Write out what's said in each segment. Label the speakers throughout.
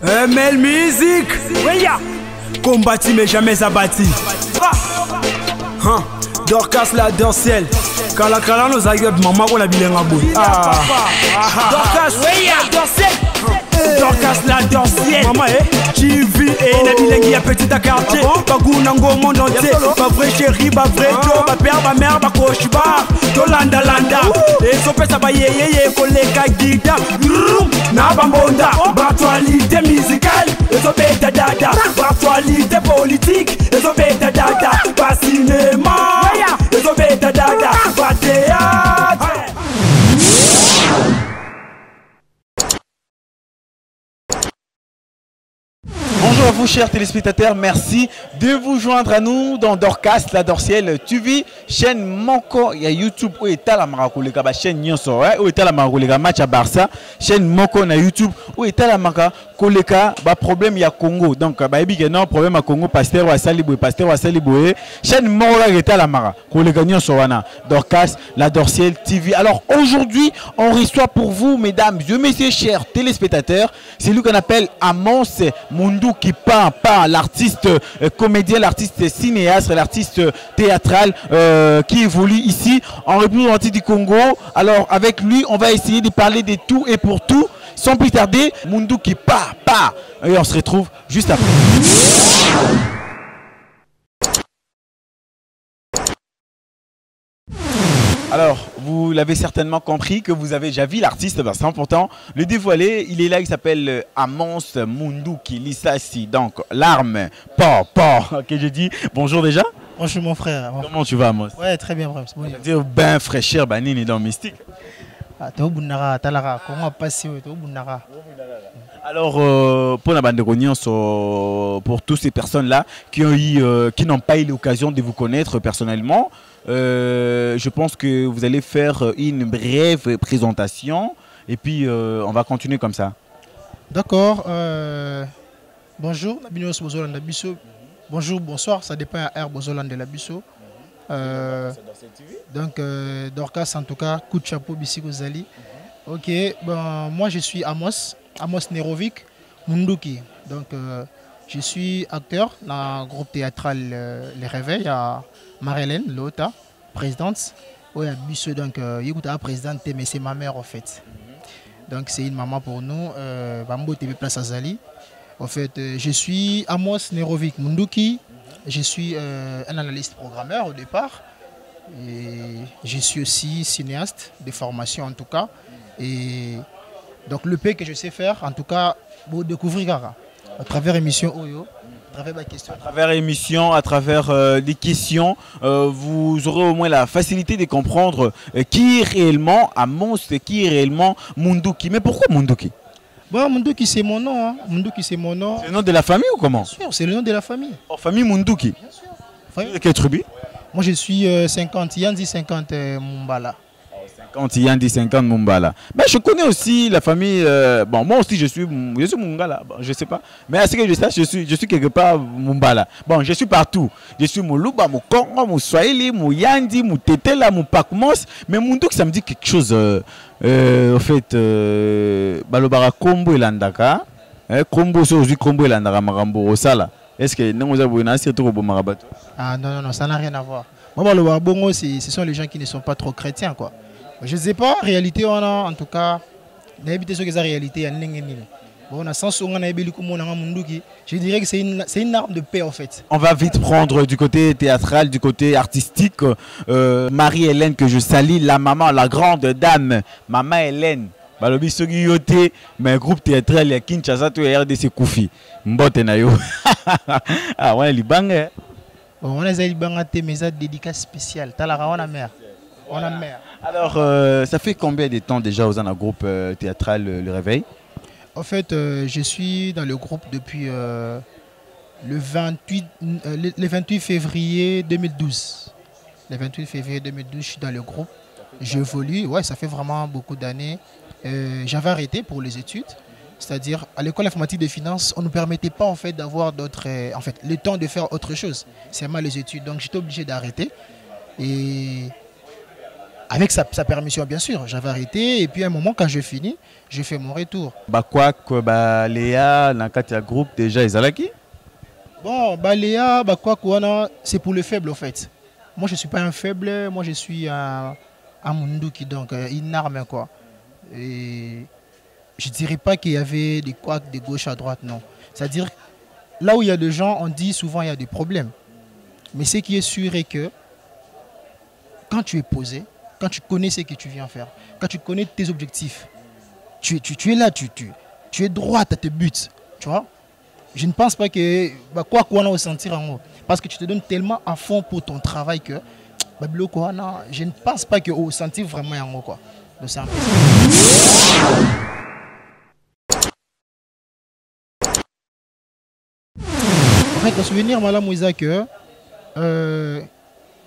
Speaker 1: ML Music. Combattu mais jamais abattu. Dorcas la Dorciel. Kala nos aïeux maman on a bien ngabou. Dorcas la Dorciel. Dorcas la Dorciel. Maman tu vis et na bilengi ya petit à quartier. Baguna ngo monde entier. Ba vrai chéri, ba vrai do, ba père, ba mère, ba coach ba. To landa. Et so pesa ba yeye koleka guida. Na bambonda. Actualité musicale. Et so beta dada. Actualité politique. Et so beta dada. Ba cinéma. Et so beta dada. Ba théâtre.
Speaker 2: Bonjour à vous chers téléspectateurs, merci de vous joindre à nous dans Dorcas la Dorciel TV, chaîne Moko, il y a YouTube où est la Marakouleka, chaîne Nyonso, où est la Marakouleka match à Barça, chaîne Moko na YouTube où est la Marakouleka, problème il y a Congo, donc non problème à Congo, pasteur wa Saliboué, chaîne Moko est la Marakouleka Nyonso wana, Dorcas la Dorciel TV. Alors aujourd'hui, on reçoit pour vous mesdames et messieurs chers téléspectateurs, c'est lui qu'on appelle Amos Mundu qui peint l'artiste comédien, l'artiste cinéaste, l'artiste théâtral qui évolue ici en République du Congo. Alors avec lui, on va essayer de parler de tout et pour tout. Sans plus tarder, Mundu qui part. Et on se retrouve juste après. Alors, vous l'avez certainement compris que vous avez déjà vu l'artiste, sans pourtant le dévoiler. Il est là, il s'appelle Amos Mundu qui Lissassi. Donc, l'arme, que je dis. Bonjour déjà.
Speaker 3: Bonjour mon frère.
Speaker 2: Comment tu vas, Amos?
Speaker 3: Ouais, très bien, frère.
Speaker 2: Bon, dire ben fraîcheur, banini dans Mystique. Alors, pour la bande de pour toutes ces personnes-là qui n'ont pas eu l'occasion de vous connaître personnellement, je pense que vous allez faire une brève présentation et puis on va continuer comme ça.
Speaker 3: D'accord. Bonjour, bonjour, bonsoir, ça dépend à Air Bozolan de la Bisso. Donc, Dorcas, en tout cas, coup de chapeau, Bissiko Zali. Ok, bon, moi je suis Amos Nerovic Munduki. Donc, je suis acteur dans le groupe théâtral Les Réveils à Marie-Hélène Lota, présidente. Oui, à Bissau, donc, il y a présidente, mais c'est ma mère en fait. Donc, c'est une maman pour nous. Bambo TV Place Azali. En fait, je suis Amos Nerovic Munduki. Je suis un analyste programmeur au départ. Et je suis aussi cinéaste de formation en tout cas. Et donc le P que je sais faire, en tout cas, vous découvrez à travers l'émission Oyo, à travers ma question.
Speaker 2: À travers l'émission, à travers des questions, vous aurez au moins la facilité de comprendre qui est réellement Amos, qui est réellement Munduki. Mais pourquoi Munduki?
Speaker 3: Bon, Munduki c'est mon nom. Hein. Munduki c'est mon nom.
Speaker 2: C'est le nom de la famille ou comment?
Speaker 3: Bien sûr, c'est le nom de la famille.
Speaker 2: En famille Munduki.
Speaker 3: Bien sûr. Famille.
Speaker 2: De quelle tribu?
Speaker 3: Moi je suis 50, Yandi 50 Mumbala.
Speaker 2: 50 Yandi 50 Mumbala. Mais je connais aussi la famille. Bon, moi aussi je suis Mungala. Bon, je sais pas. Mais à ce que je sache, je suis quelque part Mumbala. Bon, je suis partout. Je suis Muluba, Mukongo, Muswahili, Muyandi, Mutetela, Mupakmos. Mais Munduki, ça me dit quelque chose. En fait, Balobara Kombo et Landaka. Kombo, c'est aussi Kombo et Landaka, Marambo, Osala. Est-ce que nous avons une assiette au Marabato?
Speaker 3: Ah non, ça n'a rien à voir. Moi, le Bongo, ce sont les gens qui ne sont pas trop chrétiens, quoi. Je ne sais pas, en réalité, on a en tout cas, la réalité, bon, je dirais que c'est une arme de paix en fait.
Speaker 2: On va vite prendre du côté théâtral, du côté artistique. Marie-Hélène que je salue, la maman, la grande dame, Maman Hélène. Balobi sogi yote, mais groupe théâtral ya Kinshasa to RDC Koufi. Mbote na yo. Ah, on a libanga.
Speaker 3: On a libanga te mais ça dédicace spéciale. Talara on a mère. On a mère.
Speaker 2: Alors ça fait combien de temps déjà aux un groupe théâtral Le Réveil?
Speaker 3: En fait, je suis dans le groupe depuis le 28 février 2012. Le 28 février 2012, je suis dans le groupe. J'évolue, ouais, ça fait vraiment beaucoup d'années. J'avais arrêté pour les études, c'est-à-dire à l'école informatique des finances, on ne nous permettait pas en fait d'avoir d'autres, le temps de faire autre chose. C'est mal les études, donc j'étais obligé d'arrêter. Et avec sa permission, bien sûr. J'avais arrêté et puis à un moment, quand j'ai fini, j'ai fait mon retour.
Speaker 2: Quoi que Léa, dans le groupe déjà, ils allaient qui?
Speaker 3: Bon, Léa, c'est pour le faible, en fait. Moi, je ne suis pas un faible, moi, je suis un Munduki, donc une arme, quoi. Et je ne dirais pas qu'il y avait des couacs de gauche à droite, non. C'est-à-dire, là où il y a des gens, on dit souvent il y a des problèmes. Mais ce qui est sûr est que quand tu es posé, quand tu connais ce que tu viens faire, quand tu connais tes objectifs, tu es là, tu es droit à tes buts, tu vois. Je ne pense pas que quoi qu'on a ressentir en haut, parce que tu te donnes tellement à fond pour ton travail que je ne pense pas que au sentir vraiment en haut, quoi. Donc c'est un peu ça. En fait, le souvenir, Madame Mouisa, que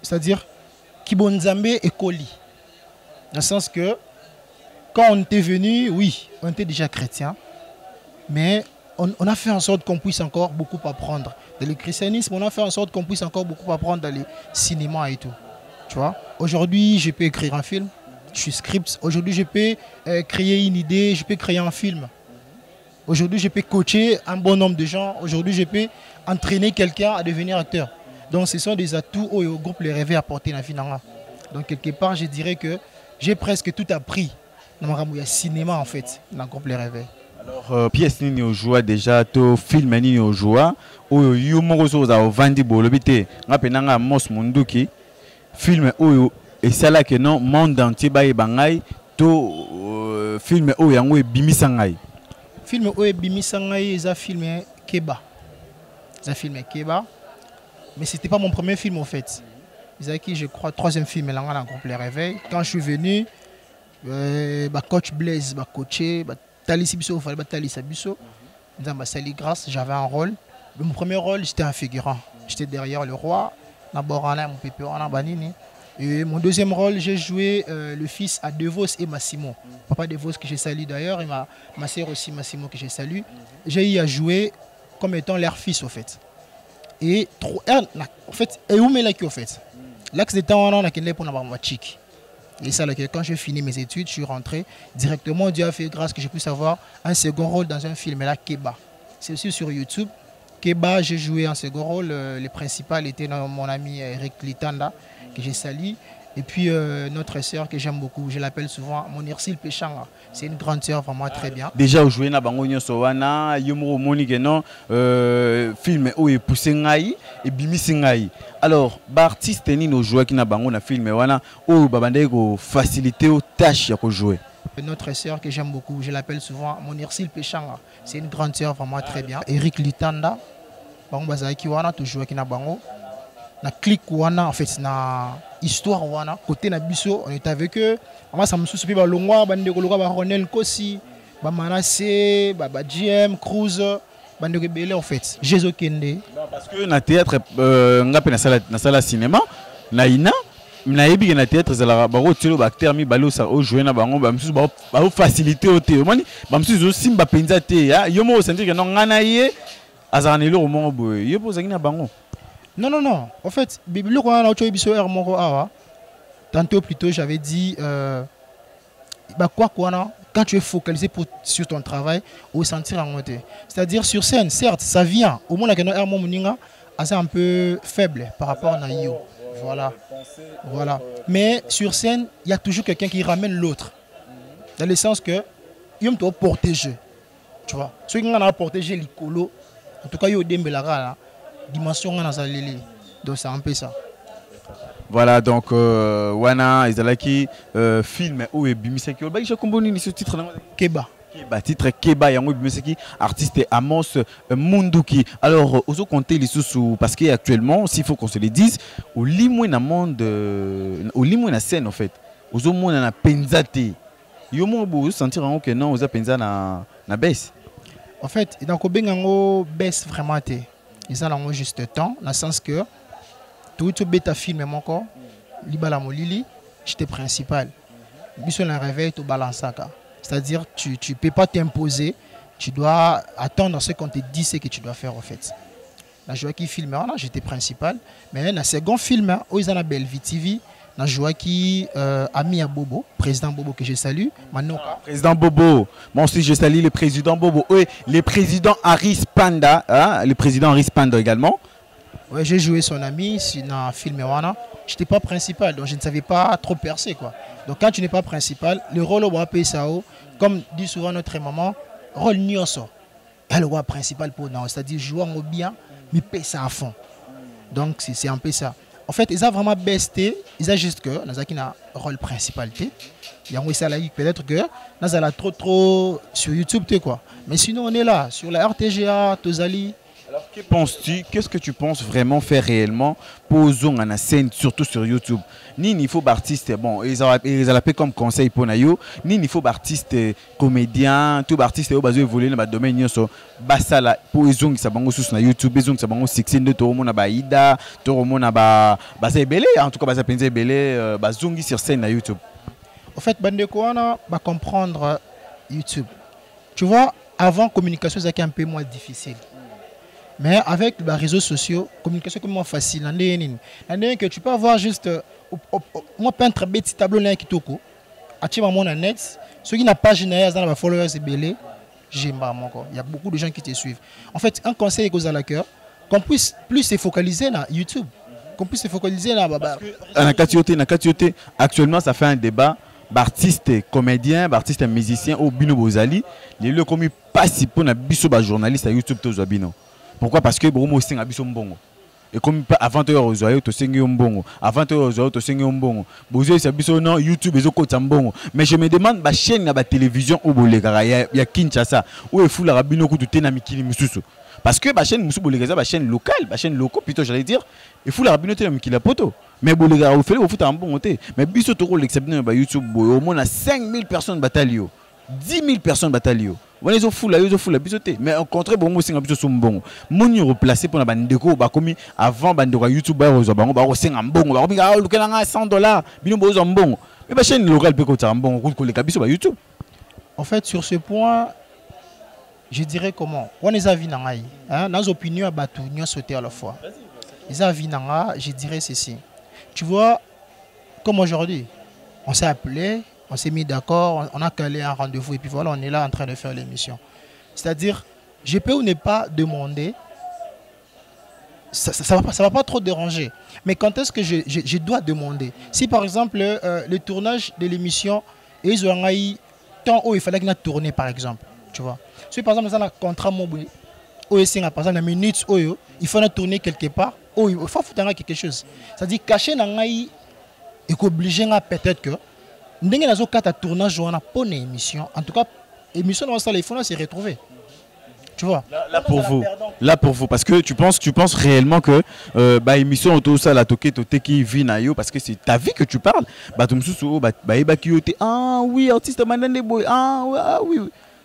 Speaker 3: c'est-à-dire Kibonzambe et Koli. Dans le sens que quand on était venu, oui, on était déjà chrétien, mais on a fait en sorte qu'on puisse encore beaucoup apprendre. Dans le christianisme, on a fait en sorte qu'on puisse encore beaucoup apprendre dans les cinémas et tout. Tu vois, aujourd'hui, je peux écrire un film, je suis script. Aujourd'hui, je peux créer une idée, je peux créer un film. Aujourd'hui, je peux coacher un bon nombre de gens. Aujourd'hui, je peux entraîner quelqu'un à devenir acteur. Donc, ce sont des atouts au groupe Les Rêves à porter dans la vie. Donc, quelque part, je dirais que j'ai presque tout appris dans le cinéma, en fait, dans le groupe Les Rêves.
Speaker 2: Alors, pièce ni au joie déjà, to film ni au joie, ou yumo zo au vandi bolobité, ngapenanga Mos Munduki, film ou et c'est là que non monde entier ba bangai to film ou yango e bimisangai.
Speaker 3: Film ou e bimisangai, ils a filmé Keba. Ils a filmé Keba, mais c'était pas mon premier film en fait. Ils a qui je crois troisième film là dans le groupe Les Réveils. Quand je suis venu, coach Blaise ba coaché, Tali Sibiso, fallait Tali Sabiso. Dans Sali Grâce, j'avais un rôle. Mon premier rôle, j'étais un figurant. J'étais derrière le roi, mon pépé, banini. Et mon deuxième rôle, j'ai joué le fils à Devos et Massimo. Papa Devos que j'ai salué d'ailleurs et ma sœur aussi Massimo que j'ai salué. J'ai eu à jouer comme étant leur fils au fait. Et en fait, et où là qui au fait. L'axe de temps on a qu'elle pour ma chic. Et ça, quand j'ai fini mes études, je suis rentré directement. Dieu a fait grâce que je puisse avoir un second rôle dans un film. Et là, Keba. C'est aussi sur YouTube. Keba, j'ai joué un second rôle. Le principal était mon ami Eric Litanda, que j'ai sali. Et puis notre sœur que j'aime beaucoup, je l'appelle souvent mon Irsil Péchanga. C'est une grande sœur vraiment très bien.
Speaker 2: Déjà au jouer na bango nyonso wana yomo monique non film où est poussé ngai et bimisi ngai. Alors ba artiste ni no jouer qui na bango na film wana ou babande ko faciliter aux tâches à jouer.
Speaker 3: Notre sœur que j'aime beaucoup, je l'appelle souvent mon Irsil Péchanga. C'est une grande sœur vraiment très bien. Eric Litanda, bango bazaki wana to jouer qui na bango. Na click wana en fait na histoire wana côté na biso on est avec eux moi ça me soucie ba longwa bande ko loka ba Ronel Kosi ba Manassé ba GM Cruz bande ko belé en fait Jésus Kende
Speaker 2: parce que na théâtre ngape na sala cinéma na ina na yebi na théâtre zala ba rotelo ba acteur mi balo sa o jouer na bango ba msusu ba faciliter au té moni ba msusu zo simba penza té ya yomo sentir que non ngana ye azanelo mo boy yebo zangina bango.
Speaker 3: Non, non, non. En fait, tantôt plutôt, j'avais dit quand tu es focalisé sur ton travail, au sentir en montée. C'est-à-dire sur scène, certes, ça vient. Au moins, c'est un peu faible par rapport à Naïo. Voilà. Voilà. Mais sur scène, il y a toujours quelqu'un qui ramène l'autre. Dans le sens que, il doit protéger. Tu vois. Ceux qui ont protégé l'icolo, en tout cas, il y a des dimension donc c'est un peu ça.
Speaker 2: Voilà donc wana ezalaki film ou bimiseki ba je comprends ni ce titre
Speaker 3: Keba.
Speaker 2: Keba titre Keba yango bimiseki artiste Amos Munduki. Alors ozo compter les sous parce que actuellement s'il faut qu'on se le dise au limwe na monde au limwe na scène en fait ozo mona na penzate yo mo bo sentir en que non oza penza na baisse
Speaker 3: en fait donc obengango baisse vraiment té. Ils ont juste temps, dans le sens que tout le bêta film mon corps, libala molili, j'étais principal. Mission la réveil to balansaka. C'est-à-dire tu peux pas t'imposer, tu dois attendre ce qu'on te dit ce que tu dois faire en fait. La joie qui filme j'étais principal, mais dans le second film où ils ont la belle VTV, na Joaki ami à Bobo, président Bobo que je salue. Manoka.
Speaker 2: Président Bobo, moi aussi je salue le président Bobo. Oui, le président Aris Panda, hein, le président Aris Panda également.
Speaker 3: Ouais, j'ai joué son ami dans un film Wana. Je n'étais pas principal, donc je ne savais pas trop percer quoi. Donc quand tu n'es pas principal, le rôle au Wapé Sao, comme dit souvent notre maman, rôle nyonso. Le rôle principal pour nous, c'est-à-dire jouer au bien, mais payer ça à fond. Donc c'est un peu ça. En fait, ils ont vraiment besté, ils ont juste que nous avons un rôle principal. Il y a peut-être que nous avons trop sur YouTube quoi. Mais sinon on est là sur la RTGA, Tozali.
Speaker 2: Alors, que penses-tu, qu'est-ce que tu penses vraiment faire réellement pour zonger la scène, surtout sur YouTube? Ni il faut artiste, bon, ils ont appelé comme conseil pour Nayo, ni il faut artiste comédien, tout artiste au basé évoluer dans le domaine so basala pour zonger ça bango sur YouTube, zonger ça bango succès de tout le monde ba ida, tout le monde ba basé belé, en tout cas basé penser belé, zonger sur scène na YouTube.
Speaker 3: En fait, bande ko wana ba comprendre YouTube. Tu vois, avant communication c'était un peu moins difficile. Mais avec les réseaux sociaux, la communication est moins facile. Que tu peux avoir juste moi peintre petit tableau là qui toko. Ati maman na net, ceux qui n'a pas généré dans la followers c'est belé, j'aime pas encore. Il y a beaucoup de gens qui te suivent. En fait, un conseil que à la cœur, qu'on puisse plus se focaliser dans YouTube, qu'on puisse se focaliser dans
Speaker 2: actuellement ça fait un débat d'artistes comédiens, d'artistes musiciens au Bino Bozali, les le comme pas si pour na biso ba journaliste à YouTube to Bino. Pourquoi? Parce que Bromo sing abiso mbongo. Et comme avant de rejoindre to singi mbongo, avant de rejoindre to singi mbongo. Bozo abiso non YouTube ezo ko mbongo. Mais je me demande ba chaîne na ba télévision au bolegara ya Kinshasa où est fou la rabino ko tout na mikili mususu. Parce que ba chaîne musu bolegara ba chaîne locale, ba chaîne locale plutôt j'allais dire, il faut la rabino te na mikili poto. Mais bolegara au fait au foot mbongo te. Mais biso to ko l'exception ba YouTube au moins 5000 personnes batalio. 10 000 personnes batalio. Ils ont fou la bisoté. Mais au contraire, bon, moi, c'est un peu de bon. Mon y replacé pour la bandeko, bah, comme avant, bandeko YouTube, bah, c'est un bon. Bah, ah, le canal a $100. Bino, bah, c'est un bon. Mais la chaîne locale peut être un bon. Route les cabis sur YouTube.
Speaker 3: En fait, sur ce point, je dirais comment. On les a vus dans nos opinions à Batou, nous sauté à la fois. Les a vus dans je dirais ceci. Tu vois, comme aujourd'hui, on s'est appelé. On s'est mis d'accord, on a calé un rendez-vous et puis voilà, on est là en train de faire l'émission. C'est-à-dire, je peux ou ne pas demander, ça va pas trop déranger. Mais quand est-ce que je dois demander? Si par exemple, le tournage de l'émission, ils ont eu temps où il fallait qu'il tourner par exemple, tu vois. Si par exemple, dans un contrat mobile, où il par exemple, la minute où il faut tourner quelque part, où il faut foutre quelque chose. C'est-à-dire, cacher dans et qu'obliger peut-être que ndenge nazo kata tournage wana pour une émission. En tout cas, émission dans ça il faut se retrouver. Tu vois.
Speaker 2: Là pour vous parce que tu penses réellement que bah émission tout ça la toqué toté qui vit na yo parce que c'est ta vie que tu parles. Bah tout msusu bah qui ah oui artiste Mandane Boy ah oui.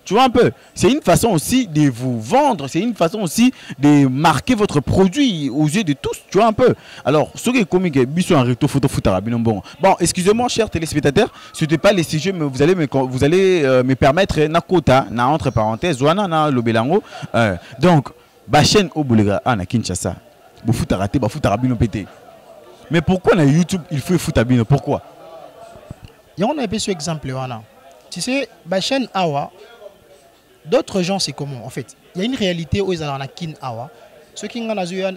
Speaker 2: Tu vois un peu, c'est une façon aussi de vous vendre, c'est une façon aussi de marquer votre produit aux yeux de tous, tu vois un peu. Alors, ce qui est comique, biso en recto photo foutarabinon bon. Bon, excusez-moi, chers téléspectateurs, ce n'était pas les sujets, mais vous allez me permettre nakota na entre parenthèses, wana na lobelango. Donc, ba chaîne au Boulega, na Kinshasa, vous foutaraté, ba foutarabino pété. Mais pourquoi na YouTube il faut foutabino? Pourquoi?
Speaker 3: Et on a un peu ce exemple wana. Tu sais, ba chaîne awa. D'autres gens, c'est comment en fait? Il y a une réalité où ils ont un kin awa. Ceux qui ont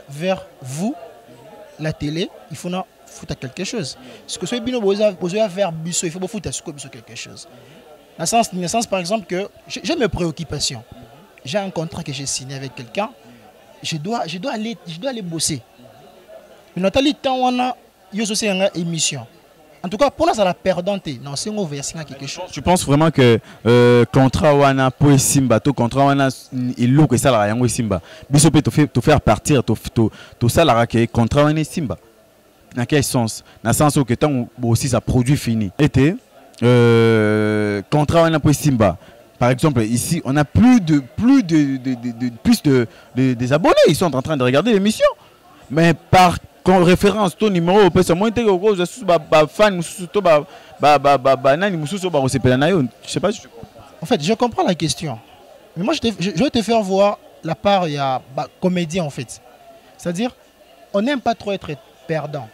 Speaker 3: vers vous, la télé, il faut foutre quelque chose. Parce que ceux qui ont vers Busso, il faut foutre quelque chose. Dans le sens, par exemple, que j'ai mes préoccupations. J'ai un contrat que j'ai signé avec quelqu'un. Je dois aller bosser. Mais dans le temps, on a une émission. En tout cas, pour nous, ça la perdante. Non, c'est un ouvert, c'est quelque chose.
Speaker 2: Tu penses vraiment que contrat wana pour Simba, to contrat wana il loue que ça la yango Simba. Biso peut te faire partir, to ça la que contrat wana Simba. Dans quel sens? Dans le sens où que tant aussi ça produit fini. Été contrat wana pour Simba. Par exemple, ici, on a plus de des abonnés. Ils sont en train de regarder l'émission. Mais par référence ton numéro peut moins te je suis fan je sais pas si tu...
Speaker 3: En fait, je comprends la question. Mais moi je vais te faire voir la part il y a comédien en fait. C'est-à-dire on n'aime pas trop être perdant.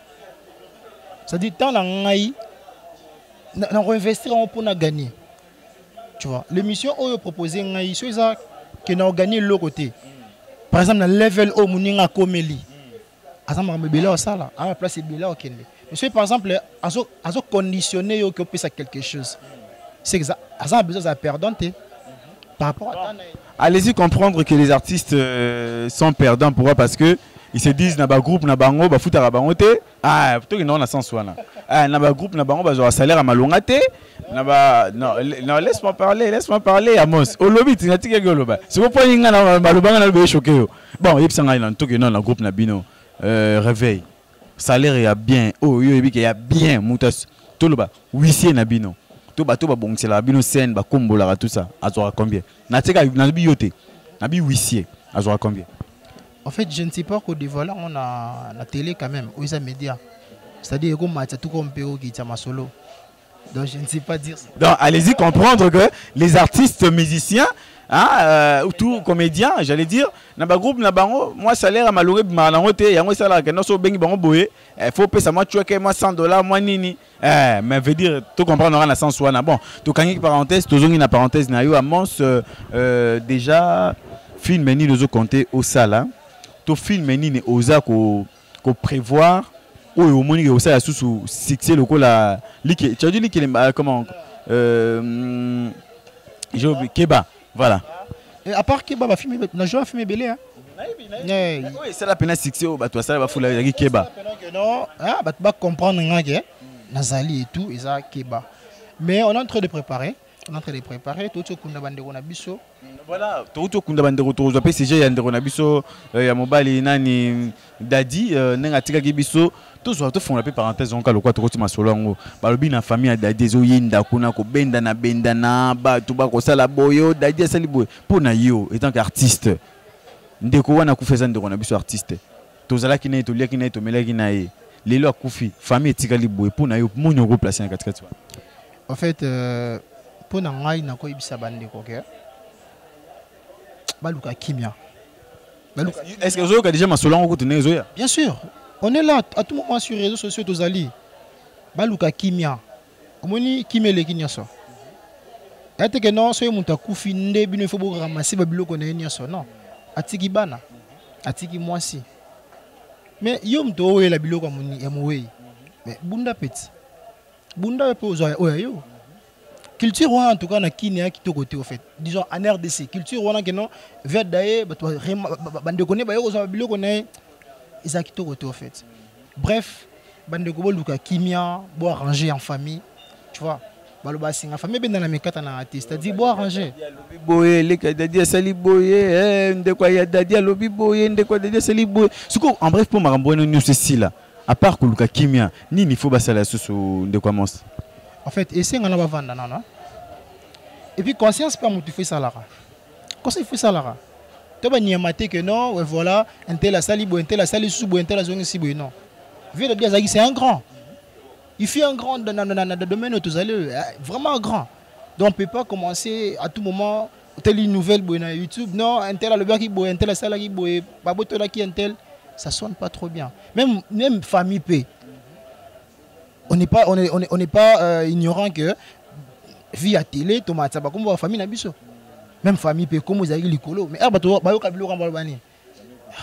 Speaker 3: C'est-à-dire, tant on a investir pour gagner. Tu vois, l'émission où proposé c'est ça que nous gagné de l'autre côté. Par exemple, dans le level où nous avons comméli. À la place, c'est Bela au Kende. Monsieur, par exemple, à conditionner que peut quelque chose. C'est que ça a besoin de perdre par rapport à ça.
Speaker 2: Allez-y comprendre que les artistes sont perdants. Pourquoi? Parce que ils se disent na ba groupe na bango ba futa bango te ah plutôt que non na sens wana ah na ba groupe na bango ba zo salaire à malonga te na ba non laisse-moi parler Amos au lobby tu n'as tika goloba c'est pourquoi inga na malobanga na be choqué bon yebsanga ina to que non na groupe na bino réveil salaire ya bien oh yo yebi que ya bien mutas to loba huissier na bino to ba bongela bino scène ba kombola tout ça azora combien na tika na bi yote na bi huissier azora combien?
Speaker 3: En fait, je ne sais pas qu'au dévoilant, on a la télé quand même, ou les médias. C'est-à-dire qu'on a tout comme Péro qui est ma solo. Donc je ne sais pas dire ça.
Speaker 2: Donc allez-y comprendre que les artistes musiciens, hein, tout comédiens, j'allais dire, dans le groupe, moi salaire à malheureux, il y a un salaire qui est il faut payer ça, moi tu as moi $100, moi nini. Mais veut dire, tout comprendre, on a la sens ou bon. Tout quand parenthèse, tout une parenthèse, à Mons, déjà, film ni les autres compter au salaire. Tout film ni osa ko prévoir ou au moins que ça sous succès le la tu as dit comment j'ai oublié Keba voilà
Speaker 3: et à part Keba va filmer na joué filmer belé hein
Speaker 2: oui c'est la peine succès au toi ça va fouler avec Keba
Speaker 3: non ah bah comprendre ngake nazali et tout et ça Keba mais on est en train de préparer tout ce qu'on a bandé on a biso
Speaker 2: voilà tout ce qu'on a bandé retour au PCG ya ndeko na biso ya mobali nani Dadi nenga tika biso tout ça tout font la parenthèse on ka lokwa to ma solongo balobi na famille ya Dadi zo yinda kuna ko benda na ba to ba ko sala boyo Dadi sali boy pour na yo étant qu'artiste ndeko wana ku feza ndeko na biso artiste to zala ki na to lia ki na to mela ki na ye lelo akufi famille tika li boy pour na yo monyo ko placer na katikati.
Speaker 3: En fait pour nangai na ko ibisa bande ko ke baluka kimia
Speaker 2: est-ce que vous avez déjà ma solon ko tenez zoya?
Speaker 3: Bien sûr, on est là à tout moment sur les réseaux sociaux tozali baluka kimia omoni kimele kinyaso ate que non so muta kufi nde bino fo bo ramasser ba biloko na nyaso non atiki bana atiki mwasi mais yo mto oye la biloko moni emwe mais bunda petit bunda pe ozo oya yo culture en tout cas na Kenya qui to côté au fait disons en RDC culture wana que non vers d'ailleurs bande connaît ba yo ozo biloko na ils a qui to côté au fait bref bande ko luka kimia bo arranger en famille tu vois baloba singa famille ben dans la mekata na artiste c'est-à-dire bo arranger
Speaker 2: boye les Dadi sali boye ndeko ya Dadi lobi boye ndeko Dadi sali boye suko en bref pour marambo no ceci là à part ko luka kimia nini faut basala susu ndeko Amos.
Speaker 3: En fait, essayer de vendre non. Et puis conscience pas tu fais ça là. Quand il fait ça là. Tu vas n'y amater que non, voilà, un tel a sali bo, un tel a sali sous bo, un tel a zone si bo non. Vu le dire c'est un grand. Il fait un grand dans le domaine où tu allez vraiment grand. Donc on peut pas commencer à tout moment telle une nouvelle bo na YouTube. Non, un tel a le qui bo, un tel a sali qui bo, pas boto là qui un tel, ça sonne pas trop bien. Même famille paix. On n'est pas ignorant que via télé, tomate, comme la famille Nabiso. Même famille peut comme vous avez l'écolo. Mais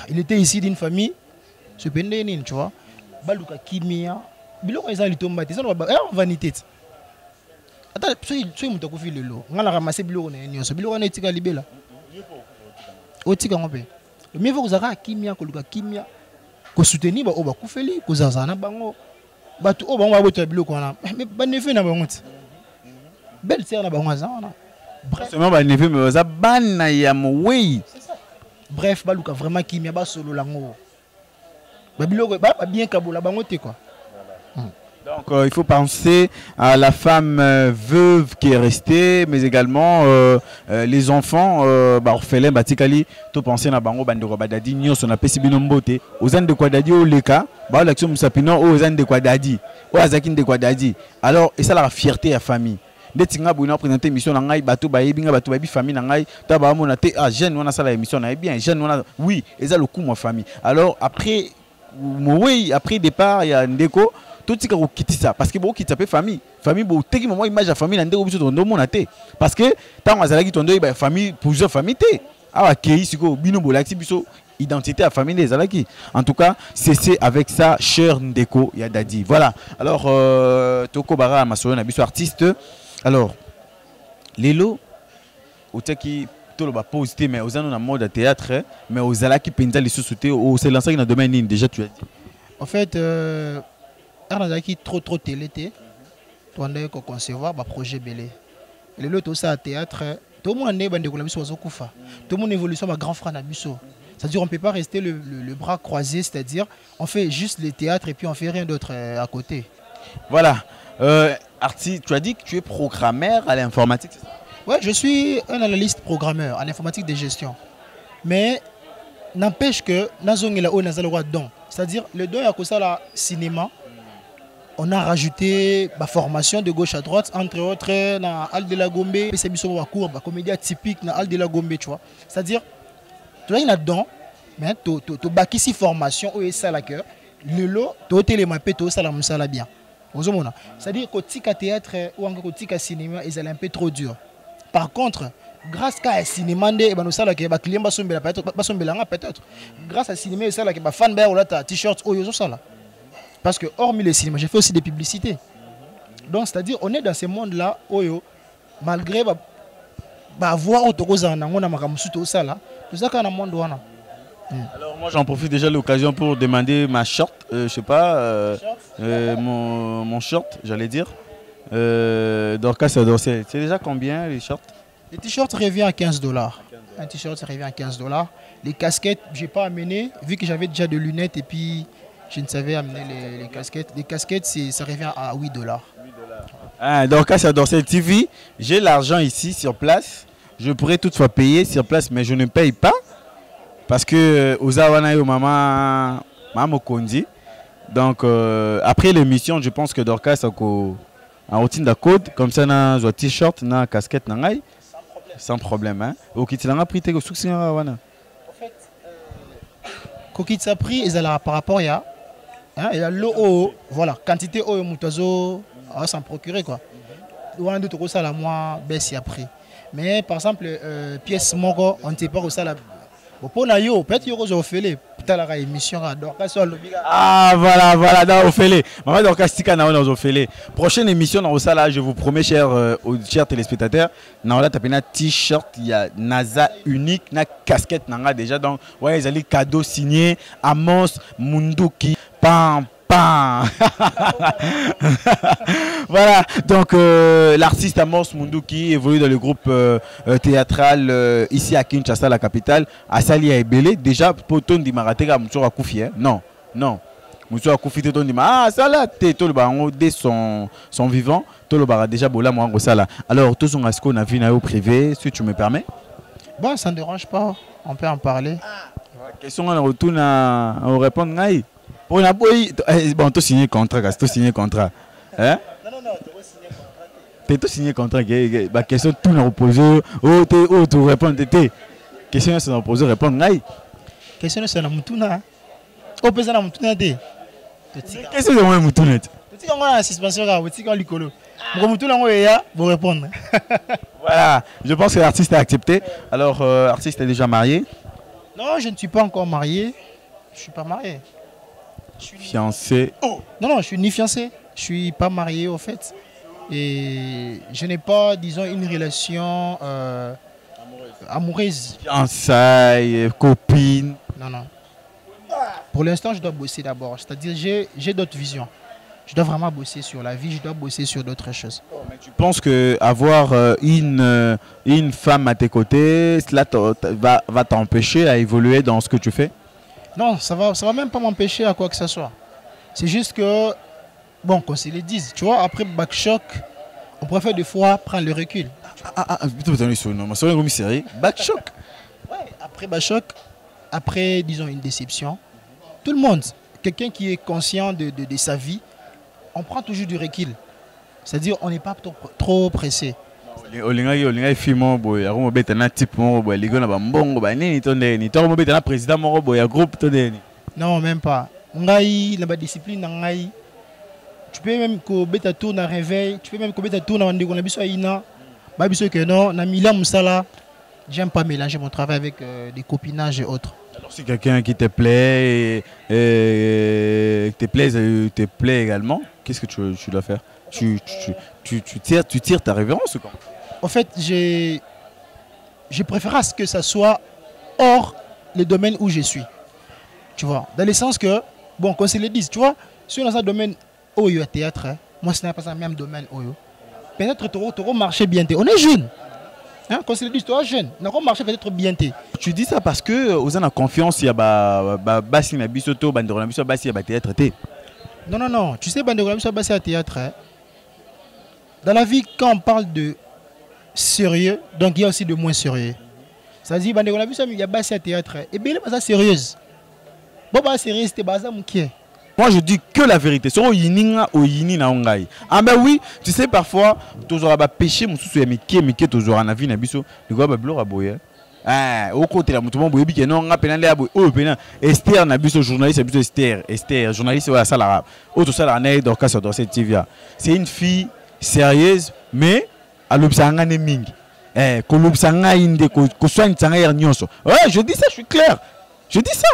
Speaker 3: il était ici d'une famille, ce pendant, tu vois. Baluka Kimia, bilo quand ils ont les tomates, ils ont vanité. Attends, soyez mon tacofi le lot. On a ramassé bilo on est ce bilo on est tika libela. Au tika on peut. Le mieux faut que vous avez Kimia, Koluka Kimia, que soutenir ba oba kufeli, que zazana bango. Batu o bango aboto biloko wana mais ba nefe na bango ti belle sœur na bango azana bref
Speaker 2: seulement ba nefe mais za bana ya mwe
Speaker 3: bref baluka vraiment kimia ba solo lango ba biloko ba bien kabola bango te quoi.
Speaker 2: Donc il faut penser à la femme veuve qui est restée, mais également les enfants orphelins batikali to penser na bango bandeko badadi nyonso na pesi bino mbote ozan de kwa dadi o leka ba l'action musapino o ozan de kwa dadi o azaki de kwa dadi alors et ça la fierté ya famille ndetinga buna présenter émission na ngai bato ba yebinga bato ba bi famille na ngai ta ba mona te ah jeune wana sala émission na bien jeune wana oui et ça le coup moi famille alors après oui après départ il y a ndeko tout tika ko kitisa parce que bo kitisa pe famille bo teki moment image ya famille na ndeko biso tondo mona te parce que tant azalaki tondo ba famille plusieurs familles te awa kei siko bino bolaki biso identité à famille des alaki. En tout cas, c'est avec ça, cher Ndeko Yadadi. Voilà. Alors, Toko Bara Masoro Nabiso artiste. Alors, Lelo, au qui tout le posité, mais aux années mode de théâtre, mais aux alaki penza les sous-soutés, au c'est l'ancien dans le domaine déjà tu as dit.
Speaker 3: En fait, Arnazaki trop télété, tu as concevoir un projet belé. Lelo tout ça à théâtre, tout le monde est bandé comme Nabiso Wazokufa. Tout le monde évolution ma grand frère Nabiso. C'est-à-dire on ne peut pas rester le bras croisé, c'est-à-dire on fait juste le théâtre et puis on ne fait rien d'autre à côté.
Speaker 2: Voilà. Arti, tu as dit que tu es programmeur à l'informatique, c'est ça?
Speaker 3: Oui, je suis un analyste programmeur en informatique de gestion. Mais n'empêche que c'est-à-dire le don à cause la cinéma, on a rajouté ma formation de gauche à droite, entre autres, dans Al de la Gombe, c'est une cours, comédie typique dans Al de la Gombe, tu vois. C'est-à-dire tu as là-dedans, mais tu as une formation où ça la cœur. Le lot, tu as télémappé, tu as ça la bien. C'est-à-dire que le théâtre ou le cinéma, ils sont un peu trop durs. Par contre, grâce à cinéma, peut-être. Grâce à cinéma, ils sont fan de t-shirt ou parce que hormis le cinéma, j'ai fait aussi des publicités. Donc c'est-à-dire on est dans ce monde-là où malgré voir autre chose en
Speaker 2: alors moi j'en profite déjà de l'occasion pour demander ma short, je sais pas, mon short, j'allais dire. Dorcas Dorsel, c'est déjà combien les shorts?
Speaker 3: Les t-shirts revient à 15 $. Un t-shirt revient à 15 $. Les casquettes, j'ai pas amené, vu que j'avais déjà des lunettes et puis je ne savais amener les casquettes. Les casquettes, ça revient à 8 $.
Speaker 2: Ah, Dorcas Dorsel TV, j'ai l'argent ici sur place. Je pourrais toutefois payer sur place, mais je ne paye pas. Parce que Ozawana et Maman Mokondi. Donc, après l'émission, je pense que Dorcas a en routine de code, comme ça, na un t-shirt, na casquette, na sans problème. Hein. Au kit, il a pris tes sourcils. En fait,
Speaker 3: Kokit a pris, ils ont par rapport à l'eau, voilà, quantité eau, moutazo, s'en procurer quoi. Ou un d'autres ça la moi baisse a pris. Mais par exemple, pièce moko, on ne sait pas où ça la. Pour Nayo, peut-être qu'il y aura fait la émission à Dorcas.
Speaker 2: Ah voilà, dans Ophélie. Maman Dorcas Tika na on Ophélie. Prochaine émission dans ça là, je vous promets chers téléspectateurs, na là tapena t-shirt, il y a NASA unique, na casquette nanga déjà donc ouais, ils allaient cadeau signé Amos Munduki pam. Voilà, donc l'artiste Amos Munduki évolue dans le groupe théâtral ici à Kinshasa, la capitale, à Sali à Ebele. Déjà, pour ton di maratega, Moussou a Koufi, non. Moussou a Koufi, ton di ma, ah, ça là, t'es tout le baron dès son vivant, tout le baron déjà, bon là, moi, ça là. Alors, tout son asco, on a vu au privé, si tu me permets.
Speaker 3: Bon, ça ne dérange pas, on peut en parler.
Speaker 2: Question, on retourne à répondre, Naï. Bon, tu signé contrat, tu signé contrat. Hein? Non, tu as signé contrat. Tu as signé contrat. La question, tout nous repose. Tu réponds. Question, c'est repose, répondre.
Speaker 3: Question, c'est la moutuna. On peut la moutuna.
Speaker 2: Question, c'est la moutuna.
Speaker 3: Tu as une suspension, tu as un licolo. Vous répondre.
Speaker 2: Voilà, je pense que l'artiste a accepté. Alors, l'artiste est déjà marié?
Speaker 3: Non, je ne suis pas encore marié. Je ne suis pas marié.
Speaker 2: Fiancé.
Speaker 3: Oh. Non, je suis ni fiancé. Je suis pas marié au fait. Et je n'ai pas, disons, une relation amoureuse.
Speaker 2: Fiançailles, copine.
Speaker 3: Non. Pour l'instant, je dois bosser d'abord. C'est-à-dire, j'ai d'autres visions. Je dois vraiment bosser sur la vie, je dois bosser sur d'autres choses.
Speaker 2: Mais tu penses qu'avoir une femme à tes côtés, cela va t'empêcher à évoluer dans ce que tu fais?
Speaker 3: Non, ça va même pas m'empêcher à quoi que ce soit. C'est juste que, bon, qu'on se le dise, tu vois, après Backshock, on préfère des fois prendre le recul.
Speaker 2: Backshock.
Speaker 3: Ouais, après Backshock, après, disons, une déception, tout le monde, quelqu'un qui est conscient de sa vie, on prend toujours du recul. C'est-à-dire, on n'est pas trop pressé. Non, même pas. Ngai, la discipline, ngai, Tu peux même que tour dans réveil, tu peux même que tour dans Ina. Que non, na Milan Moussala. J'aime pas mélanger mon travail avec des copinages et autres.
Speaker 2: Alors si quelqu'un qui te plaît, te plaît également, qu'est-ce que tu dois faire? Tu tires ta révérence ou quoi?
Speaker 3: En fait, je préfère à ce que ça soit hors le domaine où je suis. Tu vois, dans le sens que, bon, quand c'est le 10, tu vois, si on est dans un domaine où il y a théâtre, hein, moi ce n'est pas dans le même domaine où peut-être tu auras marché bien. On est jeune. Hein, quand c'est le 10, tu es jeune. On aura marché peut-être bien.
Speaker 2: Tu dis ça parce que vous avez confiance, il y a Bassi Nabisoto, Bandero Nabisoto, Bassi, il y a théâtre.
Speaker 3: Non, non, non. Tu sais, Bandero Nabisoto, Bassi, à théâtre. Hein. Dans la vie, quand on parle de sérieux, donc il y a aussi de moins sérieux. Ça dit, Bandero Nabisoto, il y a Bassi à théâtre. Et bien, il est sérieuse. Bon, bah, sérieux, c'était Baza Moukier.
Speaker 2: Moi, je dis que la vérité. C'est au yininga au yini na ongai. Ah ben oui, tu sais parfois, tu auras péché, mon sous mike, tu auras na vie na biso, tu vas blora boyer. Ah, au côté la mutumo boyebi que non, ngapena le abo, oh pena. Esther na biso journaliste, biso Esther, journaliste ouais ça l'arabe. Autre ça la naï d'orca sur cette TV. C'est une fille sérieuse, mais à l'obsanga ne mingi. Ko l'obsanga inde ko soigne tsanga yer nyonso. Ouais, je dis ça, je suis clair. Je dis ça.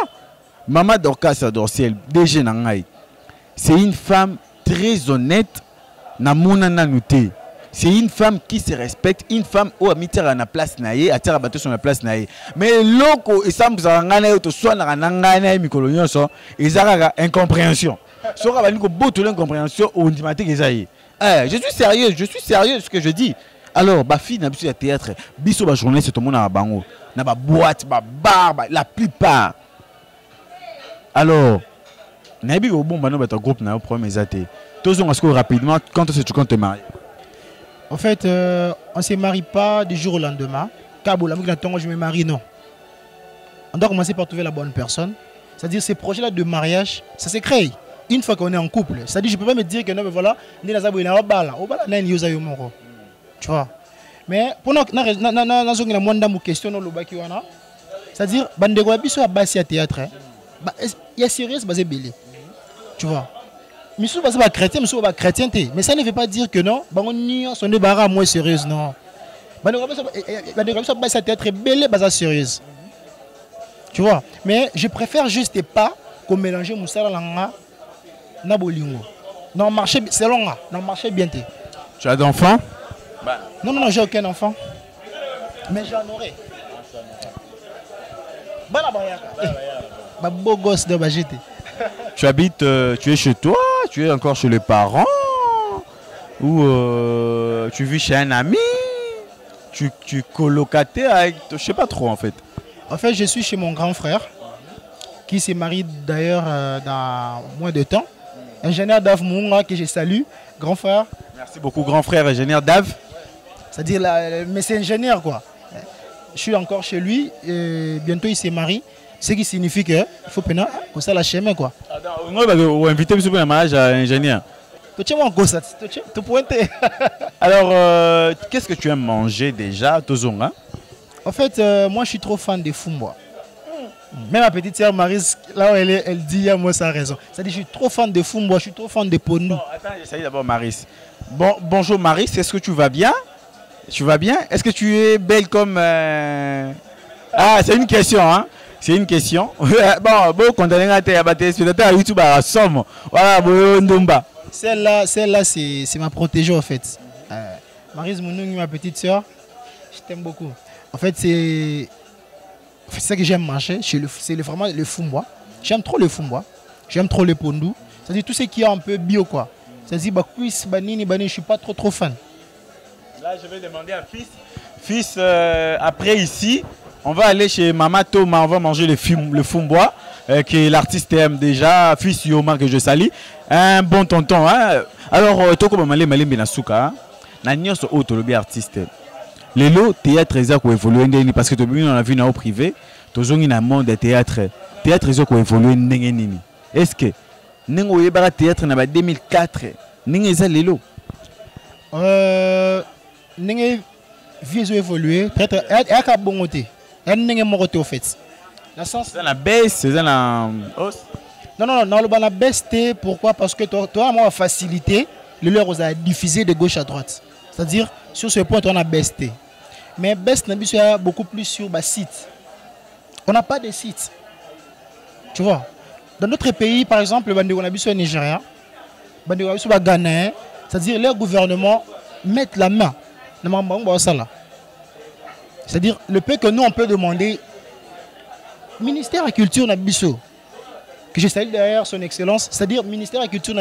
Speaker 2: Maman Dorcas Dorciel, DG Nangaï, c'est une femme très honnête, c'est une femme qui se respecte, une femme où a mis à la place naïe, a tiré sur la place naïe. Mais loco et ça me a to soit na nangana mikolonyo so, ils ont incompréhension. So ka bani ko boto l'incompréhension au dimantique esaïe. Je suis sérieux ce que je dis. Alors ba fille na biso ya théâtre, biso ba journaliste tout le monde na bango, na ba boîte, ba bar, la plupart. Alors, Nabi au bon bano votre groupe na premier athée. Tous on est rapidement quand est-ce que tu comptes te marier?
Speaker 3: En fait, on se marie pas du jour au lendemain. Kaboula, je me marie non. On doit commencer par trouver la bonne personne. C'est-à-dire ces projets-là de mariage, ça se crée une fois qu'on est en couple. C'est-à-dire je peux pas me dire que non mais voilà, ni la zabu na obala, na ni yoza yomoro. Tu vois. Mais pour nous na zongi mwanda mu question no lobaki wana. C'est-à-dire bandeko biso ya basi ya théâtre. Il y a sérieux basé belé. Tu vois. Mais si vous êtes chrétien, mais ça ne veut pas dire que non, on sont des barres moins sérieuses, non. Ça être belé, basé sérieuse. Tu vois. Mais je préfère juste pas qu'on mélange Moussala Langa na bolingo. Non, marché c'est long, non marché bien.
Speaker 2: Tu as d'enfants?
Speaker 3: Non, non, non, j'ai aucun enfant. Mais j'en aurai. Beau gosse de Bagité.
Speaker 2: Tu habites, tu es chez toi, tu es encore chez les parents, ou tu vis chez un ami, tu es colocataire avec, je sais pas trop en fait.
Speaker 3: En fait, je suis chez mon grand frère, qui s'est marié d'ailleurs dans moins de temps. Ingénieur Dave Mounga, que je salue, grand frère.
Speaker 2: Merci beaucoup, grand frère, ingénieur Dave.
Speaker 3: C'est-à-dire, mais c'est ingénieur quoi. Je suis encore chez lui, et bientôt il s'est marié. Ce qui signifie qu'il faut que ça la chemin quoi.
Speaker 2: On va inviter M. un mariage à ingénieur. Alors, qu'est-ce que tu aimes manger déjà, Tozonga?
Speaker 3: En fait, moi je suis trop fan des Fumbois. Même ma petite sœur Maris, là où elle est, elle dit moi ça a raison. C'est-à-dire je suis trop fan de Fumbois, je suis trop fan de Pondou.
Speaker 2: Bon, attends, j'essaye d'abord Maris. Bon, bonjour Maris, est-ce que tu vas bien? Tu vas bien? Est-ce que tu es belle comme... Ah, c'est une question, hein? C'est une question. Bon, quand on est à YouTube, à somme. Voilà,
Speaker 3: celle-là, c'est ma protégée en fait. Maryse Mounoung, ma petite soeur, je t'aime beaucoup. En fait, c'est ça que j'aime manger. C'est vraiment le Fumbois. J'aime trop le Fumbois. J'aime trop le Pondou. C'est-à-dire tout ce qui est un peu bio quoi. C'est-à-dire, je ne suis pas trop fan.
Speaker 2: Là, je vais demander à Fils, après ici. On va aller chez Mama Thomas, on va manger le Fumbois, qui est l'artiste aime déjà, fils Yoma que je salue. Un bon tonton. Hein? Alors, toi comme Malé Benasuka, Nanyos autre le artiste. Les lots théâtre ils ont évolué parce que tu as vu dans privé, tu as vu dans le monde des théâtres. Théâtre ils ont évolué. Est-ce que nous avons théâtre en 2004 nous avons les lots?
Speaker 3: Nous avons évolué. Peut-être il y a bon côté. En fait. La sens.
Speaker 2: C'est la baisse, c'est la hausse.
Speaker 3: Non, le ban a besté. Pourquoi? Parce que toi, moi, facilité, le leur a diffusé de gauche à droite. C'est-à-dire, sur ce point, on a besté. Mais best, il y a beaucoup plus sur le site. On n'a pas de site. Tu vois? Dans d'autres pays, par exemple, on a vu sur le Nigeria, on a vu sur le Ghana, c'est-à-dire, leur gouvernement met la main. C'est-à-dire, le peu que nous, on peut demander, ministère de la Culture, que je salue derrière son excellence, c'est-à-dire, ministère de la Culture,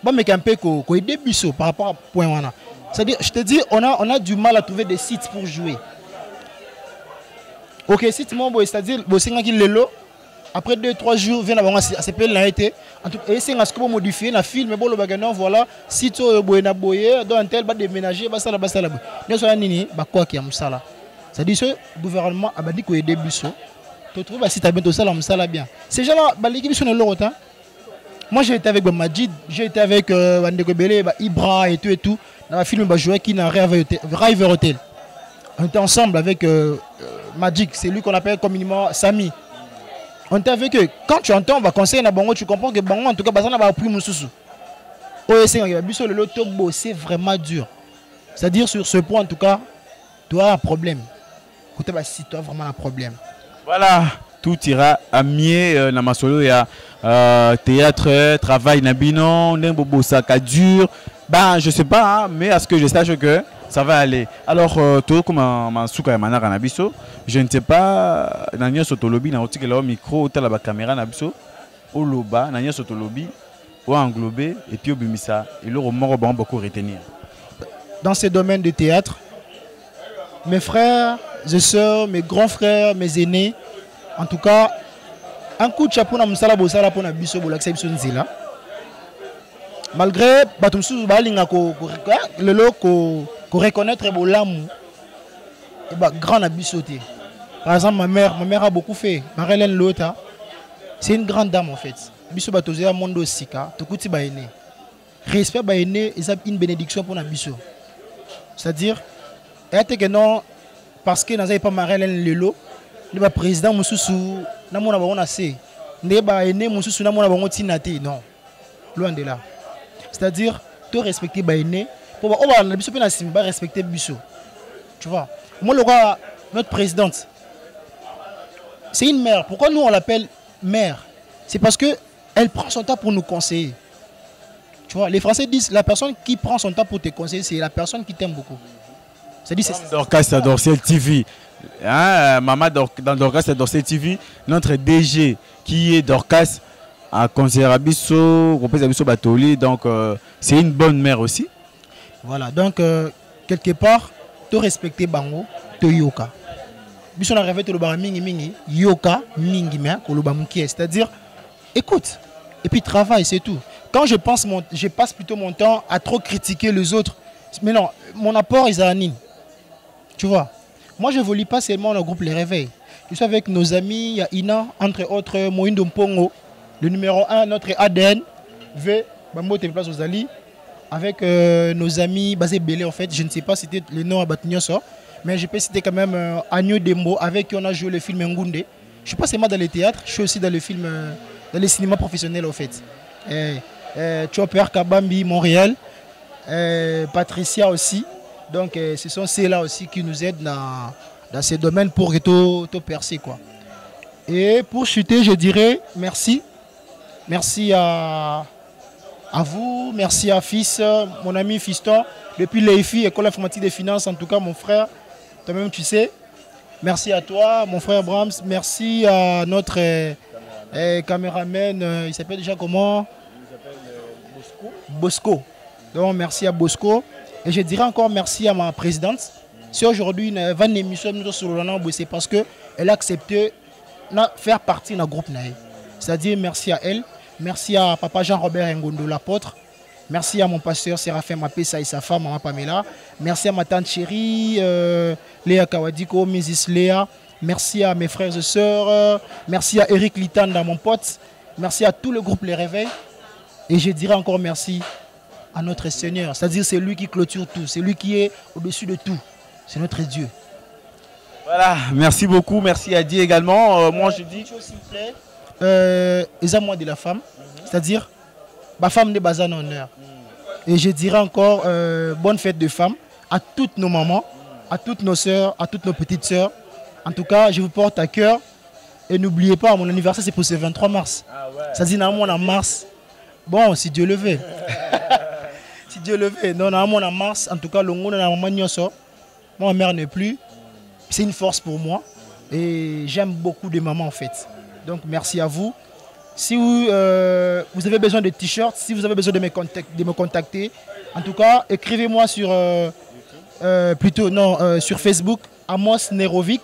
Speaker 3: mais un peu qu'on aide par rapport à point. C'est-à-dire, je te dis, on a du mal à trouver des sites pour jouer. Ok, site, c'est-à-dire, après 2-3 jours, vient à s'appeler l'arrêté. Et c'est ce qu'on modifie, la film, mais bon, le bagage, voilà, site, dans un tel, déménager, ça. Quoi qui a ça. C'est-à-dire, ce gouvernement a dit qu'on aide des buissons. Tu trouves un site à bientôt ça bien. Ces gens-là, l'équipe sont de l'autre. Moi, j'ai été avec Majid, j'ai été avec Wandegobele, Ibra et tout. Dans le film, joué qui n'a River Hotel. On était ensemble avec Magic, c'est lui qu'on appelle communément Sami. On était avec eux. Quand tu entends, on va conseiller na bango, tu comprends que bango, en tout cas, ça n'a pas pris mon sous. C'est vraiment dur. C'est-à-dire, sur ce point, en tout cas, tu as un problème. Si tu as vraiment un problème.
Speaker 2: Voilà, tout ira à mieux. Namasolo, il y a théâtre, travail, nabino, n'importe ça, dur. Ben, je sais pas, hein, mais à ce que je sache que ça va aller. Alors, tout comme un souka manara nabiso, je ne sais pas, nanya sotolobi, na otike la micro, ou la caméra nabiso, au loba, nanya sotolobi, ou englobé, et puis au bimisa, et le roman va beaucoup retenir.
Speaker 3: Dans ce domaine de théâtre, mes frères et sœurs, mes grands frères, mes aînés, en tout cas, un coup de chapeau na musala bosala pour nabiso bolaksa biso nzela. Malgré le reconnaître Bolamou et grand abissoté. Par exemple, ma mère a beaucoup fait. Marilyn Lota, c'est une grande dame en fait. Bisso Batozea Mondo Sika, Tokuti Baene. Respect Baene, et une bénédiction pour Nabisso. C'est-à-dire, que non, parce que nous n'avons pas Marilyn Lelo, le président Moussoussou, n'a pas on a assez. Ne Baene Moussoussou n'a pas on tinate, non. Loin de là. C'est-à-dire, tu respecter Baïné, pour respecter Bisso. Tu vois, moi, notre présidente, c'est une mère. Pourquoi nous, on l'appelle mère? C'est parce qu'elle prend son temps pour nous conseiller. Tu vois, les Français disent, la personne qui prend son temps pour te conseiller, c'est la personne qui t'aime beaucoup. C'est-à-dire, c'est
Speaker 2: Dorcas à Dorsel TV. Hein, maman dans Dorcas à Dorsel TV, notre DG qui est Dorcas, à Conservabisso, Batoli, donc c'est une bonne mère aussi.
Speaker 3: Voilà, donc quelque part, tu respectes Bango, tu yoka. Bisso na rêvé le bar mingi yoka mingi mais c'est-à-dire écoute et puis travaille, c'est tout. Quand je passe plutôt mon temps à trop critiquer les autres, mais non, mon apport est à Anine. Tu vois, moi je évolue pas seulement dans le groupe Les Réveils. Je suis avec nos amis, il y a Ina, entre autres Moïndo Mpongo. Le numéro 1, notre ADN, V, Bambo Place aux Ali, avec nos amis basés Belé en fait. Je ne sais pas si c'était le nom à Batignoso, mais je peux citer quand même Agnew Dembo, avec qui on a joué le film Ngounde. Je ne suis pas seulement dans les théâtres, je suis aussi dans le film, dans les cinémas professionnels en fait. Chopper Kabambi, Montréal, Patricia aussi. Donc ce sont ceux-là aussi qui nous aident dans ces domaines pour tout percer quoi. Et pour chuter, je dirais merci. Merci à vous, merci à Fils, mon ami Fiston, depuis l'EFI, École informatique des finances, en tout cas mon frère, toi-même tu sais. Merci à toi, mon frère Brahms, merci à notre caméraman, il s'appelle déjà comment? Il s'appelle Bosco. Donc merci à Bosco. Et je dirais encore merci à ma présidente. Si aujourd'hui, une vanne émission, c'est parce qu'elle a accepté de faire partie de notre groupe. C'est-à-dire merci à elle. Merci à papa Jean-Robert Ngondo, l'apôtre. Merci à mon pasteur Séraphin Mapessa et sa femme, maman Pamela. Merci à ma tante chérie, Léa Kawadiko, Mrs. Léa. Merci à mes frères et sœurs. Merci à Eric Litanda, mon pote. Merci à tout le groupe Les Réveils. Et je dirais encore merci à notre Seigneur. C'est-à-dire c'est lui qui clôture tout. C'est lui qui est au-dessus de tout. C'est notre Dieu.
Speaker 2: Voilà, merci beaucoup. Merci à Dieu également. Moi je dis...
Speaker 3: S'il vous plaît. les amours de la femme, c'est-à-dire ma femme de bas en honneur. Et je dirais encore bonne fête de femmes à toutes nos mamans, à toutes nos sœurs, à toutes nos petites sœurs. En tout cas, je vous porte à cœur. Et n'oubliez pas, mon anniversaire c'est pour ce 23 mars. Ça dit normalement en mars. Bon, si Dieu le veut. Si Dieu le veut. Non, normalement en mars, en tout cas, moi, ma mère n'est plus. C'est une force pour moi. Et j'aime beaucoup de mamans en fait. Donc merci à vous. Si vous avez besoin de t-shirts, si vous avez besoin de me contacter, en tout cas, écrivez-moi sur, sur Facebook, Amos Nerovic.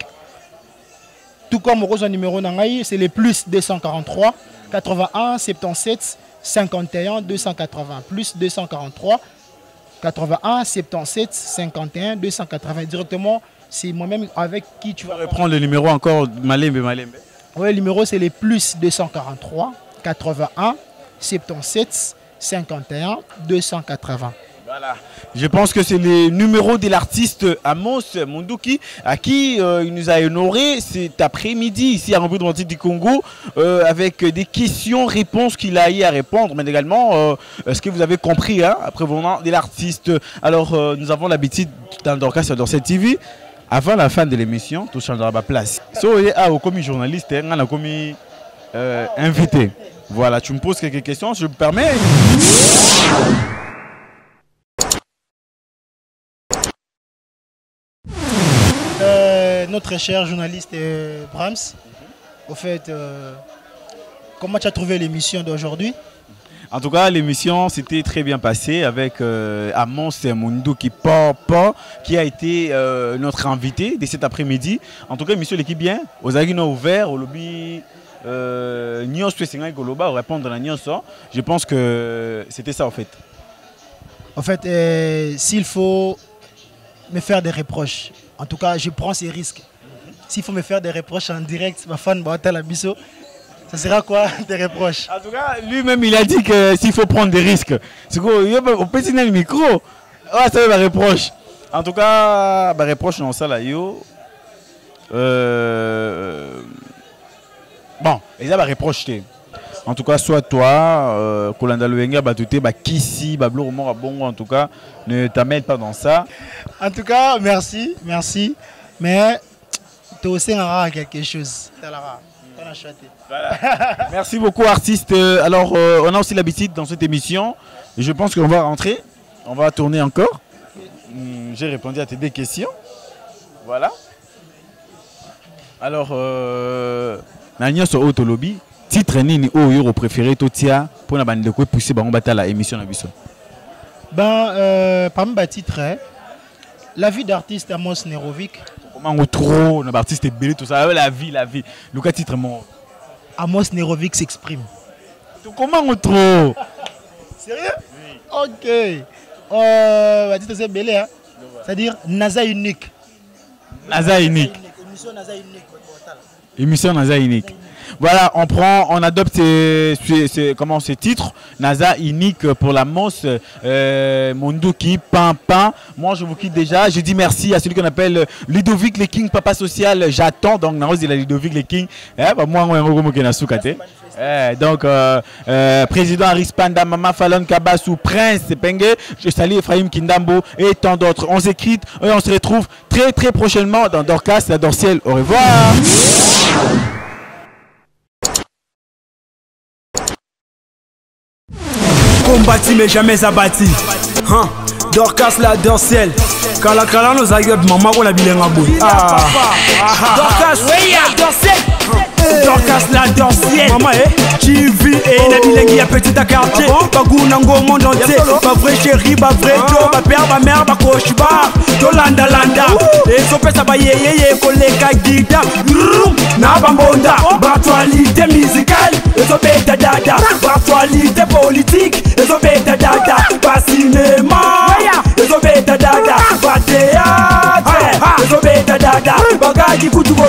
Speaker 3: Tout comme au numéro Nangaï, c'est les plus 243 81 77 51 280. Plus 243 81 77 51 280. Directement, c'est moi-même avec qui tu vas
Speaker 2: reprendre le numéro encore, Malembe.
Speaker 3: Oui, le numéro c'est les plus 243 81 77 51 280.
Speaker 2: Voilà. Je pense que c'est le numéro de l'artiste Amos Munduki à qui il nous a honoré cet après-midi ici à République du Congo avec des questions-réponses qu'il a eu à répondre, mais également ce que vous avez compris hein, après venant de l'artiste. Alors nous avons l'habitude dans Dorcas dans cette TV. Avant la fin de l'émission, tout changera ma place. Si vous êtes comme journaliste, comme invité. Voilà, tu me poses quelques questions, je me permets.
Speaker 3: Notre cher journaliste Brahms, au fait, comment tu as trouvé l'émission d'aujourd'hui?
Speaker 2: En tout cas, l'émission s'était très bien passée avec Amos Munduki qui a été notre invité de cet après-midi. En tout cas, l'émission l'équipe bien. Aux agino ouvert, au lobby, répondre à la je pense que c'était ça en fait.
Speaker 3: En fait, s'il faut me faire des reproches, en tout cas, je prends ces risques. S'il faut me faire des reproches en direct, ma fan la biso. Ça sera quoi tes reproches?
Speaker 2: En tout cas, lui-même il a dit que s'il faut prendre des risques, c'est quoi? On peut signer le micro. Ah, ça va reproche. En tout cas, bah reproche non ça là yo. Bon, ils ont reproche. En tout cas, soit toi, Kolanda Luenga, Batouté, Kissi, Bablo Romor Bongo, en tout cas, ne t'amène pas dans ça.
Speaker 3: En tout cas, merci. Mais tu as aussi quelque chose.
Speaker 2: Voilà. Merci beaucoup artiste. Alors on a aussi l'habitude dans cette émission et je pense qu'on va rentrer, on va tourner encore. J'ai répondu à tes deux questions. Voilà. Alors Nagnos au Autolobby, titre nini au préféré Totia pour la bande de quoi pousser ba on battre la émission na biso.
Speaker 3: Parmi les titres, la vie d'artiste Amos Nerovic.
Speaker 2: Comment on trouve un artiste belé tout ça, la vie. Le cas titre mon
Speaker 3: Amos Nerovic s'exprime.
Speaker 2: Comment on trouve?
Speaker 3: Sérieux? Oui. Ok. C'est belé, hein? C'est-à-dire Naza unique.
Speaker 2: Naza unique. Émission Naza unique. Voilà, on adopte ces titres. NASA unique pour la Mos, Munduki, Pain. Moi, je vous quitte déjà. Je dis merci à celui qu'on appelle Ludovic le King, papa social. J'attends. Donc, Naros de la Ludovic le King. Moi, donc, président Aris Panda, Mama Fallon Kabassou, Prince Penge. Je salue Ephraim Kindambo et tant d'autres. On s'écrit et on se retrouve très très prochainement dans Dorcas, la Dorciel. Au revoir.
Speaker 1: Combattu mais jamais abattu. Dorcas la Dorciel. Kala nos aguettes maman on a bien abouti. Dorcas la Dorciel. Dorcas la Dorciel. Maman tu vis et la bilingue ya petit à quartier. Baguna ngo monde entier. Ma vraie chérie, ma vraie jo, ma père, ma mère, ma coach bar. Landa. Et so pesa ba yeye koleka guitare. Na bambonda. Actualité musicale. Et so beta dada. Actualité politique. Et so beta dada. Pas cinéma. Et so beta dada. Pas théâtre. Et so beta dada. Bagaji kutugo